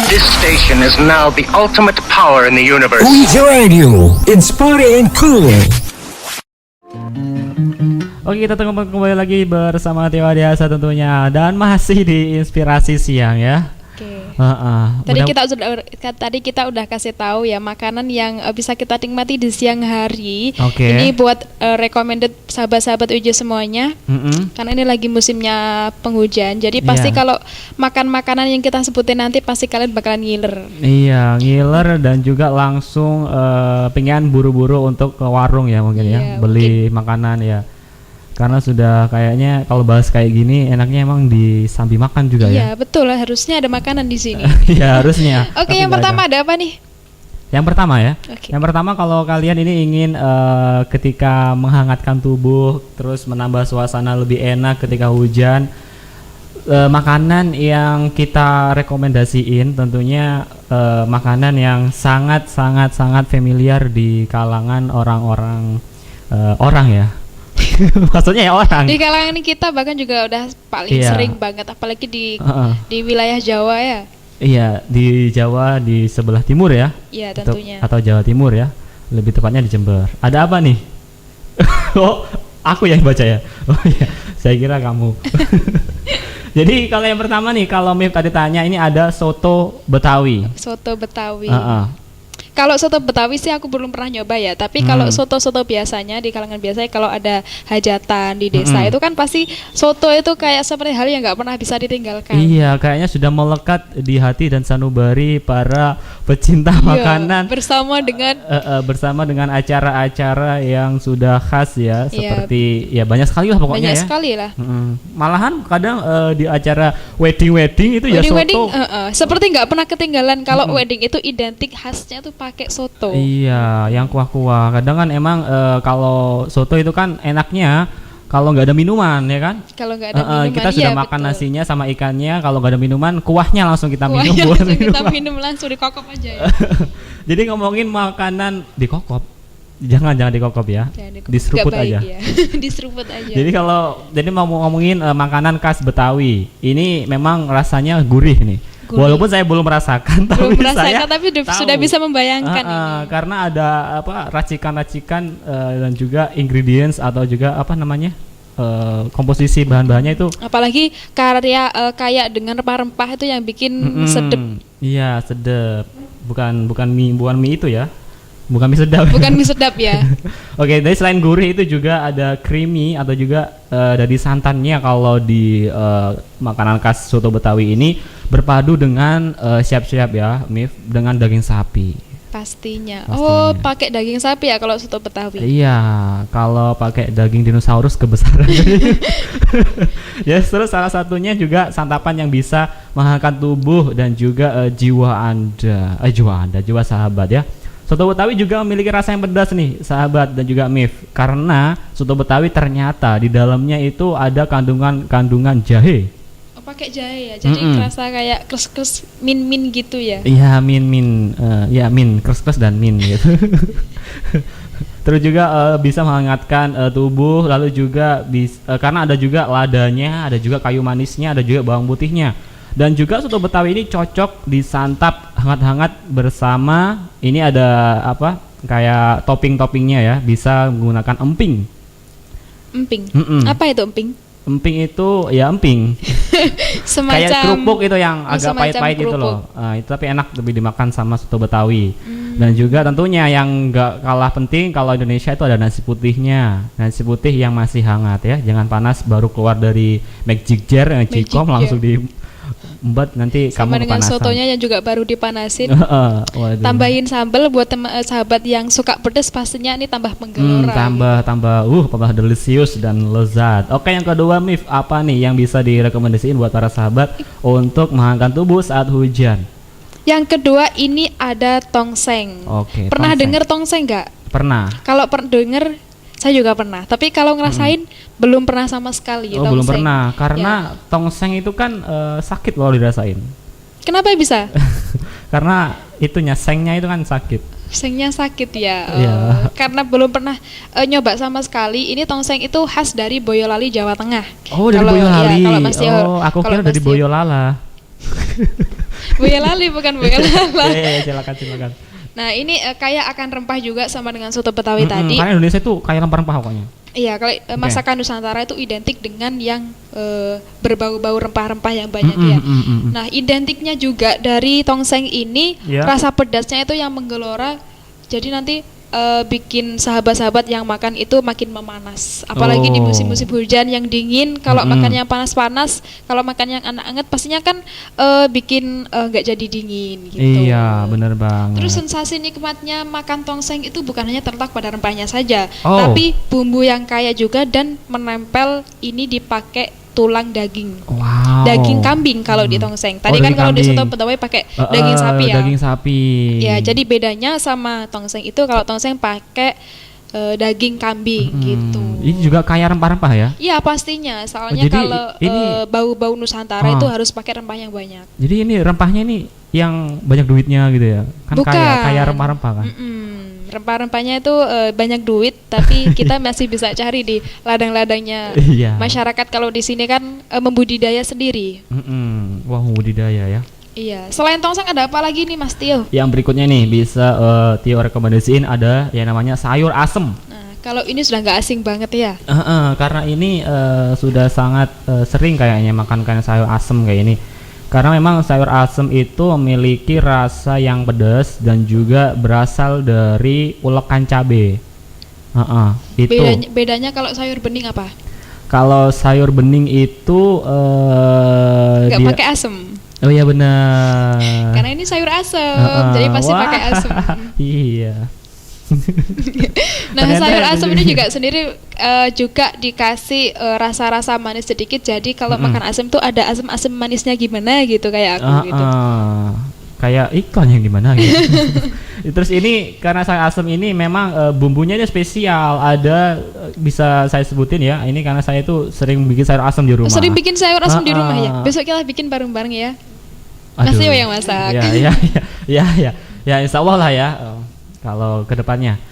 This station is now the ultimate power in the universe. Uja Radio, inspiring and cool. Oke, kita kembali lagi bersama Tio Adiasa tentunya, dan masih di Inspirasi Siang ya. Oke. Tadi kita udah kasih tahu ya makanan yang bisa kita nikmati di siang hari. Oke. Ini buat recommended sahabat-sahabat Uja semuanya. Karena ini lagi musimnya penghujan. Jadi pasti kalau makan makanan yang kita sebutin nanti pasti kalian bakalan ngiler. Iya, ngiler dan juga langsung pengen buru-buru untuk ke warung ya mungkin ya, beli makanan ya. Karena sudah kayaknya kalau bahas kayak gini enaknya emang disambi makan juga ya. Iya betul lah, harusnya ada makanan di sini. Iya harusnya. Oke, yang pertama ada apa nih? Yang pertama ya. Okay. Yang pertama kalau kalian ini ingin ketika menghangatkan tubuh, terus menambah suasana lebih enak ketika hujan, makanan yang kita rekomendasiin tentunya makanan yang sangat familiar di kalangan orang-orang orang ya. Maksudnya ya orang di kalangan kita bahkan juga udah paling sering banget, apalagi di wilayah Jawa ya. Iya, di Jawa di sebelah timur ya. Iya tentunya. Atau Jawa Timur ya, lebih tepatnya di Jember. Ada apa nih? Oh, aku yang baca ya. Oh iya, saya kira kamu. Jadi kalau yang pertama nih, kalau Mif tadi tanya, ini ada soto Betawi. Soto Betawi. Kalau soto Betawi sih aku belum pernah nyoba ya, tapi kalau soto-soto biasanya di kalangan biasanya kalau ada hajatan di desa itu kan pasti soto itu kayak seperti hal yang nggak pernah bisa ditinggalkan. Iya, kayaknya sudah melekat di hati dan sanubari para pecinta makanan. Bersama dengan acara-acara yang sudah khas ya, seperti ya banyak sekali lah pokoknya. Banyak sekali lah. Malahan kadang di acara wedding itu ya soto. Seperti nggak pernah ketinggalan kalau wedding itu identik khasnya tuh pakai soto. Iya, yang kuah-kuah. Kadang kan emang kalau soto itu kan enaknya kalau nggak ada minuman ya kan? Kalau nggak ada minuman, kita sudah makan nasinya sama ikannya. Kalau nggak ada minuman, kuahnya langsung kita minum. Kita minum langsung dikokop aja ya. Jadi ngomongin makanan dikokop, jangan dikokop ya, diseruput aja. Ya. Diseruput aja. Jadi mau ngomongin makanan khas Betawi, ini memang rasanya gurih nih. Walaupun saya belum merasakan, tapi sudah bisa membayangkan ini. Karena ada racikan-racikan dan juga ingredients atau juga komposisi bahan-bahannya itu. Apalagi kayak dengan rempah-rempah itu yang bikin sedep. Iya, sedep. Bukan mie itu ya. Bukan mie sedap. Bukan mie sedap ya. Oke, dari selain gurih itu juga ada creamy atau juga dari santannya kalau di makanan khas soto Betawi ini berpadu dengan siap-siap ya, Mif, dengan daging sapi. Pastinya. Oh, pakai daging sapi ya kalau soto Betawi. Iya, kalau pakai daging dinosaurus kebesaran. Ya, terus salah satunya juga santapan yang bisa menghangatkan tubuh dan juga jiwa sahabat ya. Soto Betawi juga memiliki rasa yang pedas nih, sahabat dan juga Mif. Karena soto Betawi ternyata di dalamnya itu ada kandungan jahe. Oh, pakai jahe ya. Jadi rasa kayak kres-kres min gitu ya. Iya, min. Kres-kres dan min gitu. Terus juga bisa menghangatkan tubuh, lalu juga karena ada juga ladanya, ada juga kayu manisnya, ada juga bawang putihnya. Dan juga soto Betawi ini cocok disantap hangat-hangat bersama. Ini ada kayak topping-toppingnya ya. Bisa menggunakan emping. Emping? Apa itu emping? Emping itu ya emping. Kayak kerupuk itu yang agak pahit-pahit itu loh. Itu tapi enak lebih dimakan sama soto Betawi. Dan juga tentunya yang gak kalah penting kalau Indonesia itu ada nasi putihnya. Nasi putih yang masih hangat ya. Jangan panas baru keluar dari magic jar langsung di nanti sama kamu dengan kepanasan. Sotonya yang juga baru dipanasin. Tambahin sambal buat sahabat yang suka pedas, pastinya ini tambah menggelora. Tambah delicious dan lezat. Oke, yang kedua Mif, apa nih yang bisa direkomendasiin buat para sahabat untuk menghangatkan tubuh saat hujan? Yang kedua ini ada tongseng. Oke. Pernah dengar tongseng nggak? Pernah. Kalau dengar, saya juga pernah. Tapi kalau ngerasain belum pernah sama sekali. Oh, belum pernah. Karena tongseng itu kan sakit loh dirasain. Kenapa bisa? Karena sengnya itu kan sakit. Sengnya sakit ya. Karena belum pernah nyoba sama sekali. Ini tongseng itu khas dari Boyolali, Jawa Tengah. Oh, dari Boyolali. Aku kira dari Boyolala. Boyolali bukan Boyolali. Iya, silakan. Nah, ini kaya akan rempah juga sama dengan soto Betawi tadi. Karena Indonesia tuh kaya rempah-rempah pokoknya. Iya, kalau masakan Nusantara itu identik dengan yang berbau-bau rempah-rempah yang banyak ya. Nah, identiknya juga dari tongseng ini rasa pedasnya itu yang menggelora. Jadi nanti bikin sahabat-sahabat yang makan itu makin memanas. Apalagi di musim-musim hujan yang dingin, kalau makan yang panas-panas, kalau makan yang anget-anget pastinya kan bikin nggak jadi dingin gitu. Iya, benar banget. Terus sensasi nikmatnya makan tongseng itu bukan hanya terletak pada rempahnya saja, tapi bumbu yang kaya juga dan menempel ini dipakai tulang daging. Wow. Daging kambing kalau di tongseng. Tadi kan kalau di soto Betawi pakai daging sapi ya. Daging sapi. Ya, jadi bedanya sama tongseng itu kalau tongseng pakai daging kambing gitu. Ini juga kaya rempah-rempah ya? Iya, pastinya. Soalnya jadi kalau bau-bau Nusantara itu harus pakai rempah yang banyak. Jadi ini rempahnya ini yang banyak duitnya gitu ya? Kan Bukan. kaya rempah-rempah kan? Rempah-rempahnya itu banyak duit, tapi kita masih bisa cari di ladang-ladangnya masyarakat. Kalau di sini kan membudidaya sendiri. Wah, membudidaya ya. Iya. Selain tongseng ada apa lagi nih Mas Tio? Yang berikutnya nih bisa Tio rekomendasiin ada yang namanya sayur asem. Nah, kalau ini sudah nggak asing banget ya? Karena ini sudah sangat sering kayaknya makan sayur asem kayak ini. Karena memang sayur asem itu memiliki rasa yang pedas dan juga berasal dari ulekan cabe. Itu. Bedanya kalau sayur bening apa? Kalau sayur bening itu nggak pakai asem. Oh iya benar. Karena ini sayur asem, jadi pasti pakai asem. Iya. Nah, sayur asem ini juga sendiri juga dikasih rasa-rasa manis sedikit. Jadi kalau makan asem tuh ada asem-asem manisnya gimana gitu kayak aku gitu. Kayak iklan yang gimana gitu. Terus ini karena sayur asem ini memang bumbunya dia spesial. Ada bisa saya sebutin ya. Ini karena saya tuh sering bikin sayur asem di rumah. Sering bikin sayur asem di rumah ya. Besok kita bikin bareng-bareng ya. Mas Tio yang masak. Ya, insya Allah lah ya. Kalau kedepannya.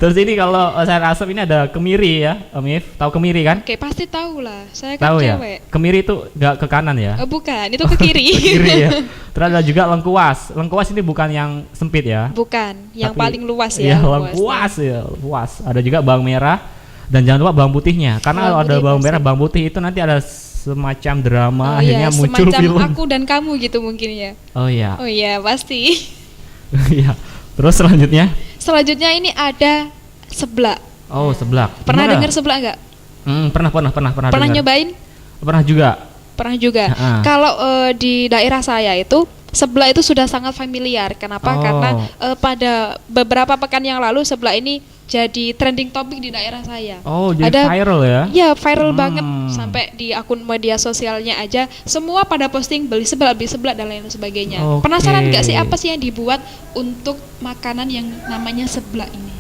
Terus ini kalau sayur asem ini ada kemiri ya, Mif. Tahu kemiri kan? Oke, pasti tahu lah. Saya kan tahu cewek. Ya? Kemiri itu nggak ke kanan ya? Bukan, itu ke kiri. Ke kiri ya. Terus ada juga lengkuas. Lengkuas ini bukan yang sempit ya? Bukan, yang paling luas ya. Lengkuas Ya, luas. Ada juga bawang merah dan jangan lupa bawang putihnya. Karena kalau ada bawang merah, bawang putih itu nanti ada semacam drama akhirnya muncul semacam film. Aku dan Kamu gitu mungkin ya. Oh iya. Oh iya, pasti. Iya. Terus selanjutnya ini ada seblak. Oh, seblak. Pernah dengar seblak nggak? Pernah. Pernah nyobain? Pernah juga. Kalau di daerah saya itu seblak itu sudah sangat familiar. Kenapa? Karena pada beberapa pekan yang lalu seblak ini jadi trending topik di daerah saya. Oh, jadi viral ya? Iya, viral banget. Sampai di akun media sosialnya aja semua pada posting beli seblak dan lain sebagainya. Penasaran nggak sih apa sih yang dibuat untuk makanan yang namanya seblak ini?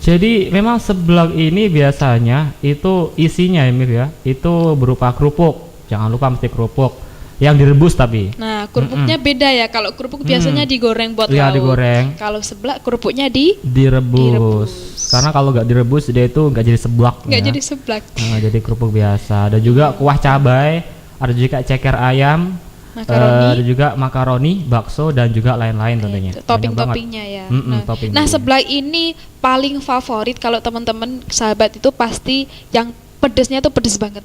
Jadi memang seblak ini biasanya itu isinya ya Mif ya, itu berupa kerupuk. Jangan lupa mesti kerupuk yang direbus tapi. Nah, kerupuknya beda ya. Kalau kerupuk biasanya digoreng buat lauk. Digoreng. Kalau seblak kerupuknya direbus. Karena kalau nggak direbus dia itu nggak jadi seblak. Nggak jadi seblak. Nah, jadi kerupuk biasa. Ada juga kuah cabai, ada juga ceker ayam, ada juga makaroni, bakso dan juga lain-lain tentunya. Topping-toppingnya ya. Nah, seblak ini paling favorit kalau teman-teman sahabat itu pasti yang pedesnya tuh pedes banget.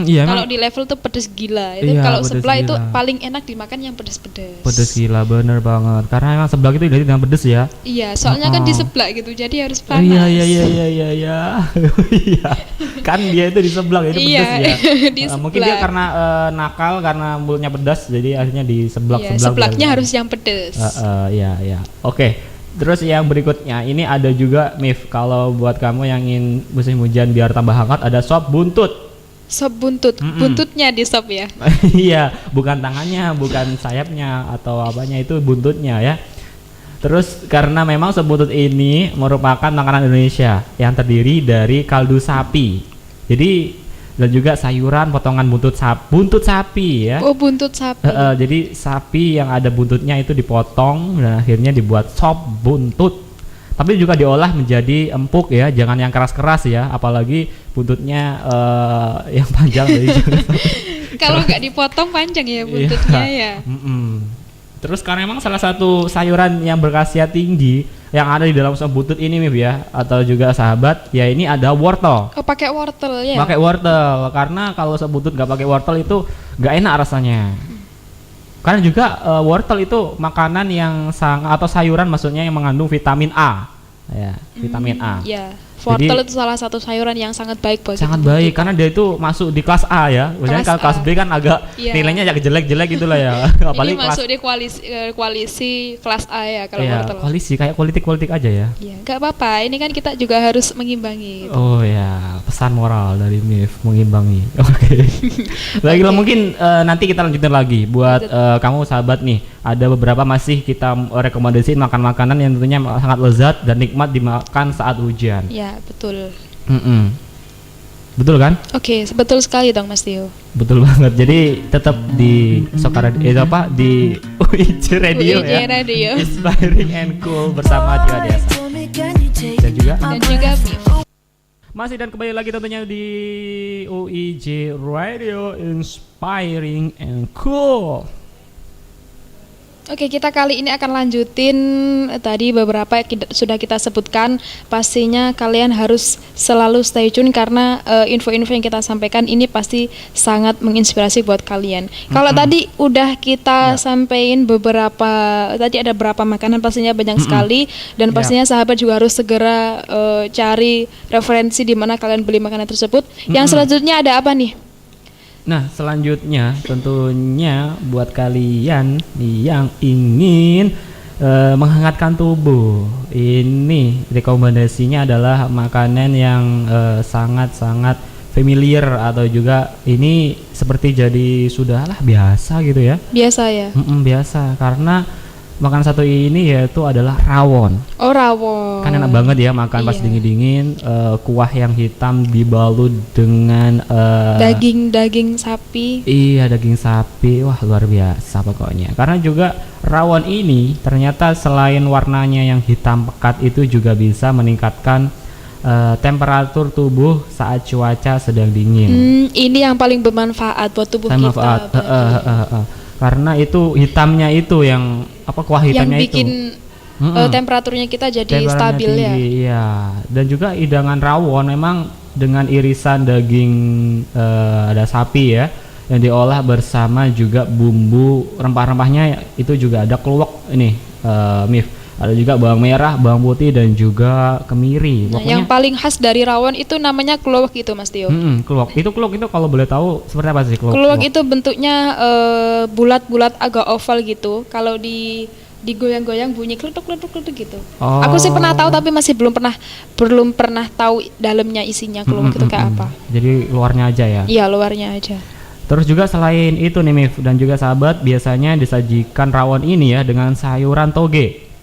Iya, kalau di level tuh pedes gila. Itu kalau seblak itu paling enak dimakan yang pedes-pedes. Pedes gila, bener banget. Karena emang seblak itu identik dengan pedes ya. Iya, soalnya kan di seblak gitu, jadi harus panas. Iya. Iya. Kan dia itu di seblak itu pedes ya. Mungkin dia karena nakal karena mulutnya pedas, jadi akhirnya di seblak. Seblaknya harus yang pedes. Iya. Oke. Terus yang berikutnya ini ada juga Mif, kalau buat kamu yang ingin musim hujan biar tambah hangat ada sop buntut. Sop buntut, buntutnya di sop ya? Iya, bukan tangannya, bukan sayapnya atau apanya, itu buntutnya ya. Terus karena memang sop buntut ini merupakan makanan Indonesia yang terdiri dari kaldu sapi. Jadi dan juga sayuran potongan buntut sapi ya. Oh, buntut sapi. Jadi sapi yang ada buntutnya itu dipotong dan akhirnya dibuat sop buntut. Tapi juga diolah menjadi empuk ya, jangan yang keras-keras ya, apalagi buntutnya yang panjang. Kalau nggak dipotong panjang ya buntutnya ya. Terus karena emang salah satu sayuran yang berkhasiat tinggi yang ada di dalam sop butut ini Mif ya, atau juga sahabat, ya ini ada wortel. Oh, pakai wortel ya. Pakai wortel, karena kalau sop butut nggak pakai wortel itu nggak enak rasanya. Karena juga wortel itu makanan yang atau sayuran maksudnya yang mengandung vitamin A. Ya, vitamin A. Ya. Wortel Jadi, itu salah satu sayuran yang sangat baik bagi sangat tubuh baik kita. karena dia itu masuk di kelas A ya. Biasanya kalau kelas B kan agak nilainya agak jelek-jelek gitulah ya. Ini masuk di koalisi kelas A ya kalau wortel. Koalisi kayak politik aja ya. Iya, nggak apa-apa. Ini kan kita juga harus mengimbangi. Oh ya, pesan moral dari Mif mengimbangi. Oke. Baiklah, mungkin nanti kita lanjutin lagi buat kamu sahabat nih. Ada beberapa masih kita rekomendasiin makan makanan yang tentunya sangat lezat dan nikmat dimakan saat hujan. Ya, betul. Betul kan? Oke, betul sekali dong Mas Tio. Betul banget. Jadi tetap di Sokar di UIJ Radio UIJ ya. Radio. Inspiring and cool bersama Tio Adiasa. Dan juga Mif. masih dan kembali lagi tentunya di UIJ Radio Inspiring and Cool. Oke, kita kali ini akan lanjutin tadi beberapa sudah kita sebutkan. Pastinya kalian harus selalu stay tune karena info-info yang kita sampaikan ini pasti sangat menginspirasi buat kalian. Kalau tadi udah kita sampein beberapa, tadi ada beberapa makanan pastinya banyak sekali dan pastinya sahabat juga harus segera cari referensi di mana kalian beli makanan tersebut. Yang selanjutnya ada apa nih? Nah, selanjutnya tentunya buat kalian yang ingin menghangatkan tubuh, ini rekomendasinya adalah makanan yang sangat-sangat familiar atau juga ini seperti jadi sudahlah biasa gitu ya. Biasa ya? Biasa, karena makanan satu ini yaitu adalah rawon. Oh, rawon. Kan enak banget ya makan pas dingin-dingin, kuah yang hitam dibalut dengan daging sapi. Iya, daging sapi. Wah, luar biasa pokoknya. Karena juga rawon ini ternyata selain warnanya yang hitam pekat itu juga bisa meningkatkan temperatur tubuh saat cuaca sedang dingin. Ini yang paling bermanfaat buat tubuh kita. Karena itu hitamnya itu yang kuah hitamnya yang bikin temperaturnya kita jadi stabil tinggi, ya. Iya. Dan juga hidangan rawon memang dengan irisan daging ada sapi ya yang diolah bersama juga bumbu rempah-rempahnya itu juga ada keluak ini Mif. Ada juga bawang merah, bawang putih dan juga kemiri. Nah, yang paling khas dari rawon itu namanya keluak gitu Mas Tio. Keluak itu kalau boleh tahu seperti apa sih keluak? Keluak itu bentuknya bulat-bulat agak oval gitu. Kalau digoyang-goyang bunyi kletuk gitu. Oh. Aku sih pernah tahu tapi masih belum pernah tahu dalamnya isinya keluak itu kayak apa. Jadi luarnya aja ya? Iya, luarnya aja. Terus juga selain itu nih Mif dan juga sahabat, biasanya disajikan rawon ini ya dengan sayuran toge.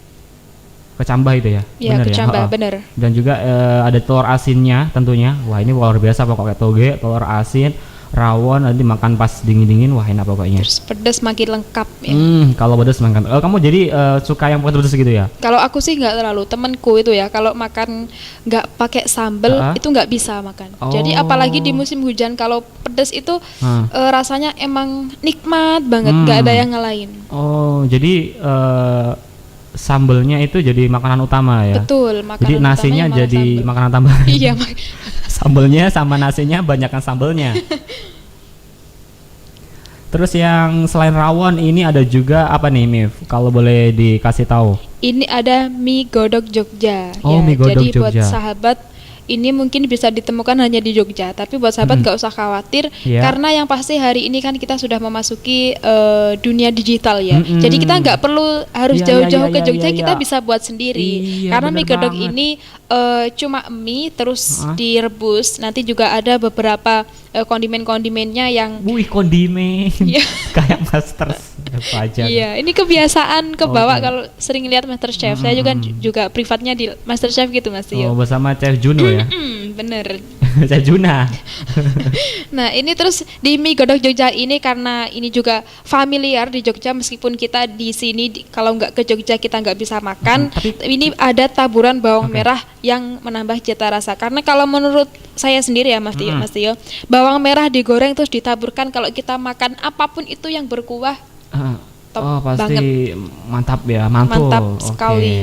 Kecambah itu ya? Iya, kecambah, bener. Dan juga ada telur asinnya tentunya. Wah, ini luar biasa pokoknya toge, telur asin, rawon nanti makan pas dingin-dingin, wah enak pokoknya. Terus pedas makin lengkap ya. Kalau pedas makan. Kamu jadi suka yang pedas gitu ya? Kalau aku sih nggak terlalu. Temanku itu ya kalau makan nggak pakai sambal itu nggak bisa makan. Jadi apalagi di musim hujan kalau pedas itu rasanya emang nikmat banget, nggak ada yang ngalahin. Oh, jadi sambelnya itu jadi makanan utama ya? Betul, makanan jadi nasinya jadi sambal. Makanan tambahan. Iya, sambelnya sama nasinya banyakkan sambelnya. Terus yang selain rawon ini ada juga apa nih Mif? Kalau boleh dikasih tahu. Ini ada mie godok Jogja. Oh, ya, mie godok jadi Jogja. Buat sahabat ini mungkin bisa ditemukan hanya di Jogja, tapi buat sahabat gak usah khawatir karena yang pasti hari ini kan kita sudah memasuki dunia digital ya. Jadi kita nggak perlu harus jauh-jauh ke Jogja, kita bisa buat sendiri. Karena mie godok ini cuma mie terus direbus, nanti juga ada beberapa kondimen-kondimennya yang kondimen kayak master aja. Iya, ini kebiasaan kebawa kalau sering lihat MasterChef. Saya juga privatnya di MasterChef gitu Mas Tio. Oh, bersama Chef Juno ya. Bener. Saya Juna. Nah, ini terus di mie godok Jogja ini karena ini juga familiar di Jogja meskipun kita di sini kalau nggak ke Jogja kita nggak bisa makan. Tapi Ini ada taburan bawang Oke. merah yang menambah cita rasa. Karena kalau menurut saya sendiri ya Mas Tio, bawang merah digoreng terus ditaburkan kalau kita makan apapun itu yang berkuah top oh pasti banget. mantap ya, mantul. Mantap Oke. sekali.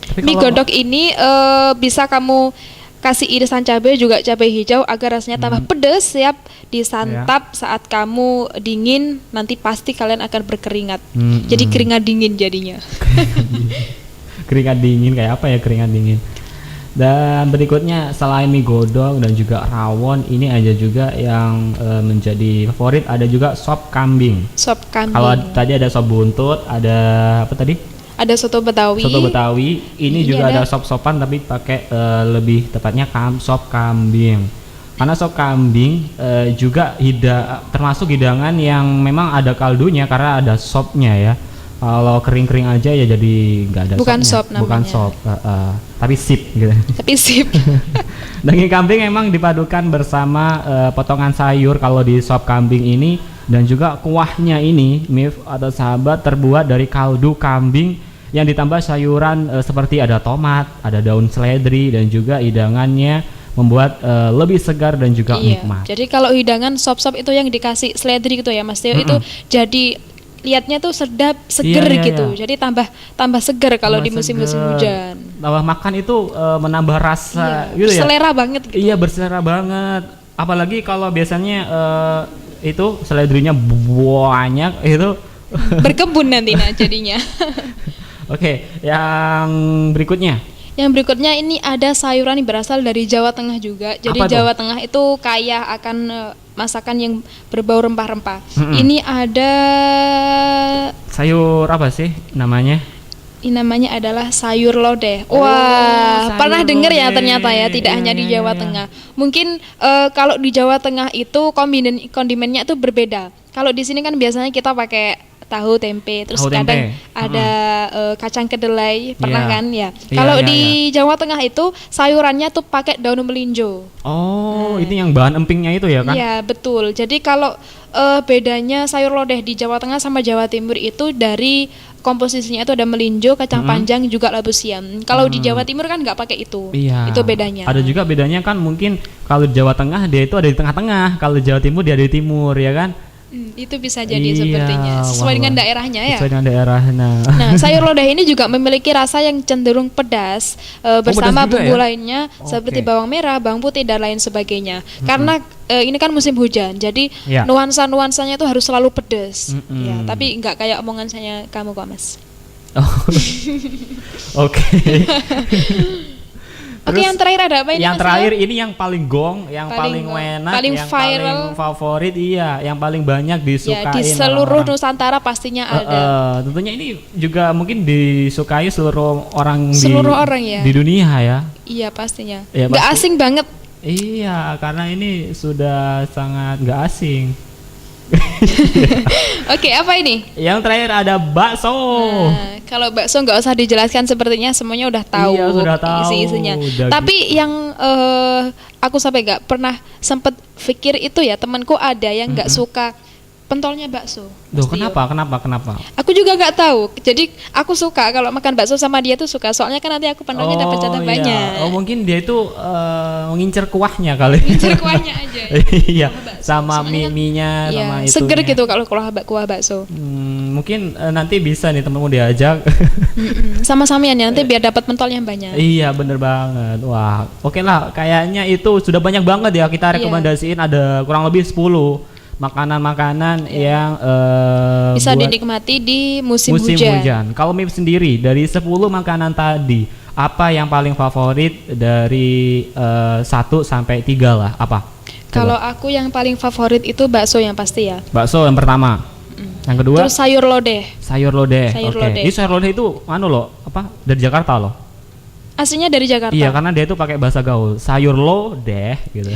Tapi Mie kalau- godok ini bisa kamu kasih irisan cabai juga cabai hijau agar rasanya tambah pedas, siap disantap saat kamu dingin, nanti pasti kalian akan berkeringat. Jadi keringat dingin jadinya. Keringat dingin kayak apa ya keringat dingin. Dan berikutnya selain mie godok dan juga rawon, ini ada juga yang menjadi favorit, ada juga sop kambing. Sop kambing. Kalau tadi ada sop buntut, ada apa tadi? Ada soto Betawi. Soto Betawi. Ini juga ada sop-sopan tapi pakai lebih tepatnya sop kambing. Karena sop kambing juga termasuk hidangan yang memang ada kaldunya karena ada sopnya ya. Kalau kering-kering aja ya jadi nggak ada Bukan sopnya. sop namanya. Bukan sop, tapi sip gitu. Tapi sip. Daging kambing emang dipadukan bersama potongan sayur kalau di sop kambing ini, dan juga kuahnya ini Mif atau sahabat terbuat dari kaldu kambing yang ditambah sayuran seperti ada tomat, ada daun seledri, dan juga hidangannya membuat lebih segar dan juga nikmat. Jadi kalau hidangan sop-sop itu yang dikasih seledri gitu ya Mas Tio, itu jadi lihatnya tuh sedap, seger Iya, gitu. iya. Jadi tambah seger kalau Tambah di musim-musim seger. hujan. Tambah makan itu menambah rasa gitu ya. Selera banget gitu. Iya, berselera banget. Apalagi kalau biasanya itu seledrinya banyak itu. Berkebun nanti jadinya. Oke, yang berikutnya. Yang berikutnya ini ada sayuran yang berasal dari Jawa Tengah juga. Jadi Apa tuh? Jawa Tengah itu kaya akan masakan yang berbau rempah-rempah. Ini ada Sayur apa sih namanya? ini namanya adalah sayur lodeh. Wah, sayur pernah dengar ya lodeh. ternyata ya, tidak Iya, hanya di iya, Jawa iya. Tengah. Mungkin kalau di Jawa Tengah itu kondimennya itu berbeda. Kalau di sini kan biasanya kita pakai tahu tempe, terus Tahu kadang tempe. ada kacang kedelai, pernah Iya. kan ya. Iya, Kalau iya, di Jawa Tengah itu sayurannya tuh pakai daun melinjo. Oh, ini yang bahan empingnya itu ya kan? Iya, betul. Jadi kalau bedanya sayur lodeh di Jawa Tengah sama Jawa Timur itu dari komposisinya itu ada melinjo, kacang panjang, juga labu siam. Kalau di Jawa Timur kan nggak pakai itu. Iya. Itu bedanya. Ada juga bedanya kan, mungkin kalau di Jawa Tengah dia itu ada di tengah-tengah, kalau di Jawa Timur dia ada di timur ya kan? Itu bisa jadi Iya, sepertinya sesuai wah, dengan wah. daerahnya ya. Sesuai dengan daerahnya. Nah, sayur lodeh ini juga memiliki rasa yang cenderung pedas bersama pedas juga bumbu ya? lainnya seperti Oke. bawang merah, bawang putih dan lain sebagainya. Karena ini kan musim hujan, jadi Ya. nuansa-nuansanya itu harus selalu pedas. Mm-mm. Ya, tapi nggak kayak omongan saya kamu kok, Mas. Oh. Oke. Oke, yang terakhir ada apa ini? Yang Mas terakhir Leo? ini yang paling gong, yang paling Paling gong, enak, paling yang viral. paling favorit, iya, yang paling banyak Ya, disukai di seluruh orang-orang. Nusantara pastinya ada. Tentunya ini juga mungkin disukai seluruh orang Seluruh orang ya? di dunia ya. Iya, pastinya. Ya, Nggak pasti. asing banget. Iya, karena ini sudah sangat nggak asing. Oke, apa ini? Yang terakhir ada bakso. Nah, kalau bakso nggak usah dijelaskan, sepertinya semuanya udah tahu, Iya, sudah tahu. isi-isinya. Udah Tapi yang aku sampai nggak pernah sempet pikir itu ya, temanku ada yang nggak suka pentolnya bakso. Duh, Mas Tio. kenapa? Aku juga nggak tahu. Jadi aku suka kalau makan bakso sama dia tuh suka. Soalnya kan nanti aku pentolnya dapat jatah iya. banyak. Oh, mungkin dia itu mengincar kuahnya kali. Ngincer kuahnya aja. Iya, Kuah bakso. sama Soalnya kan- mie-nya Iya, sama itu. seger gitu kalau kuah bakso. Mungkin nanti bisa nih temenmu diajak. Sama-samian ya, nanti biar dapat pentolnya banyak. Iya, bener banget. Wah, oke lah. Kayaknya itu sudah banyak banget ya kita Iya. rekomendasiin, ada kurang lebih 10 makanan-makanan yang Bisa buat dinikmati di musim, musim hujan. hujan. Kalau Mip sendiri dari 10 makanan tadi, apa yang paling favorit dari 1 sampai 3 lah? Apa? Kalau aku yang paling favorit itu bakso yang pasti ya. Bakso yang pertama. Yang kedua Terus sayur lodeh. sayur lodeh. Sayur Oke. lodeh. Ini sayur lodeh itu loh, apa? Dari Jakarta loh. Aslinya dari Jakarta. Iya, karena dia itu pakai bahasa gaul. Sayur lodeh gitu.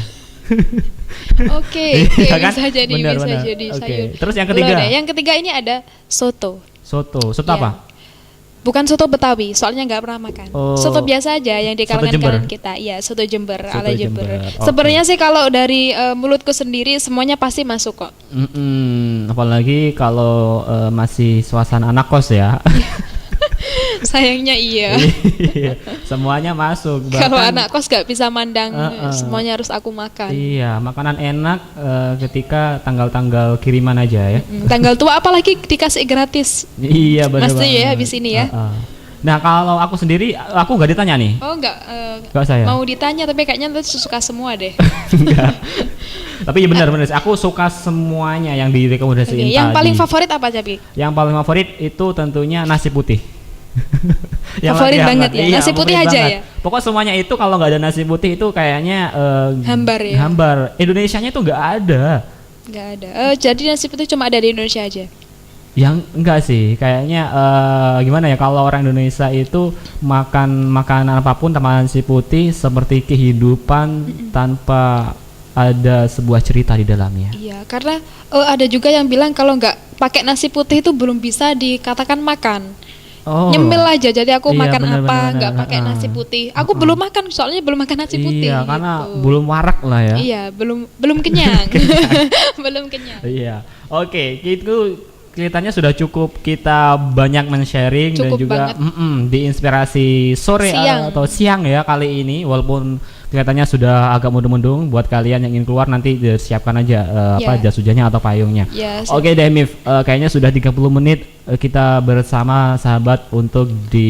Oke, Iya kan? bisa jadi, Benar, bisa benar. jadi Oke. sayur. Terus yang ketiga? lodeh. Yang ketiga ini ada soto. Soto Iya. apa? Bukan soto Betawi, soalnya nggak pernah makan. Oh. Soto biasa aja yang di Soto kalangan Jember? kita. Iya, soto Jember, Soto ala Jember. Jember, oke. Sebenarnya sih kalau dari mulutku sendiri semuanya pasti masuk kok. Apalagi kalau masih suasana anak kos ya. Sayangnya iya. Iya, semuanya masuk. Kalau Bahkan- anak kos nggak bisa mandang, semuanya harus aku makan. Iya, makanan enak ketika tanggal-tanggal kiriman aja ya. Tanggal tua apalagi dikasih gratis. Iya, benar. Mesti ya banget. habis ini ya. Nah, kalau aku sendiri, aku nggak ditanya nih. Oh enggak, Nggak saya. mau ditanya tapi kayaknya nanti suka semua deh. Enggak. Tapi ya benar-benar sih, aku suka semuanya yang direkomendasiin Oke, yang tadi. paling favorit apa Jabi? Yang paling favorit itu tentunya nasi putih. Favorit lagi banget hangat. ya, nasi putih favorit aja banget. ya? Pokoknya semuanya itu kalau nggak ada nasi putih itu kayaknya Hambar ya? Hambar. Indonesianya itu nggak ada. Enggak ada. Jadi nasi putih cuma ada di Indonesia aja. Yang enggak sih, kayaknya gimana ya, kalau orang Indonesia itu makan makanan apapun tanpa nasi putih seperti kehidupan tanpa ada sebuah cerita di dalamnya. Iya, karena ada juga yang bilang kalau nggak pakai nasi putih itu belum bisa dikatakan makan. Oh. Nyemil aja, jadi aku Iya, makan benar, apa benar, nggak benar. pakai nasi putih. Aku belum makan, soalnya belum makan nasi putih. Iya, karena gitu. belum warak lah ya. Iya, belum kenyang. Belum kenyang. Iya. Oke, itu kelihatannya sudah cukup kita banyak men-sharing dan Cukup juga banget. diinspirasi sore Siang. atau siang ya kali ini, walaupun kelihatannya sudah agak mendung-mendung. Buat kalian yang ingin keluar nanti siapkan aja Iya. jas hujannya atau payungnya. Iya, Oke deh Mif, kayaknya sudah 30 menit kita bersama sahabat untuk di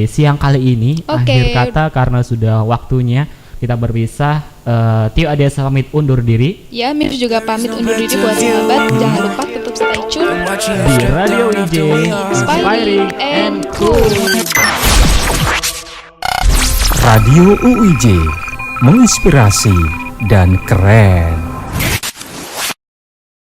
siang kali ini. Oke. Akhir kata karena sudah waktunya kita berpisah. Tio Adesa pamit undur diri Ya, Mif juga pamit undur diri buat sahabat. Jangan lupa tetap stay tune di Radio IJ Inspiring and Cool. Radio UIJ menginspirasi dan keren.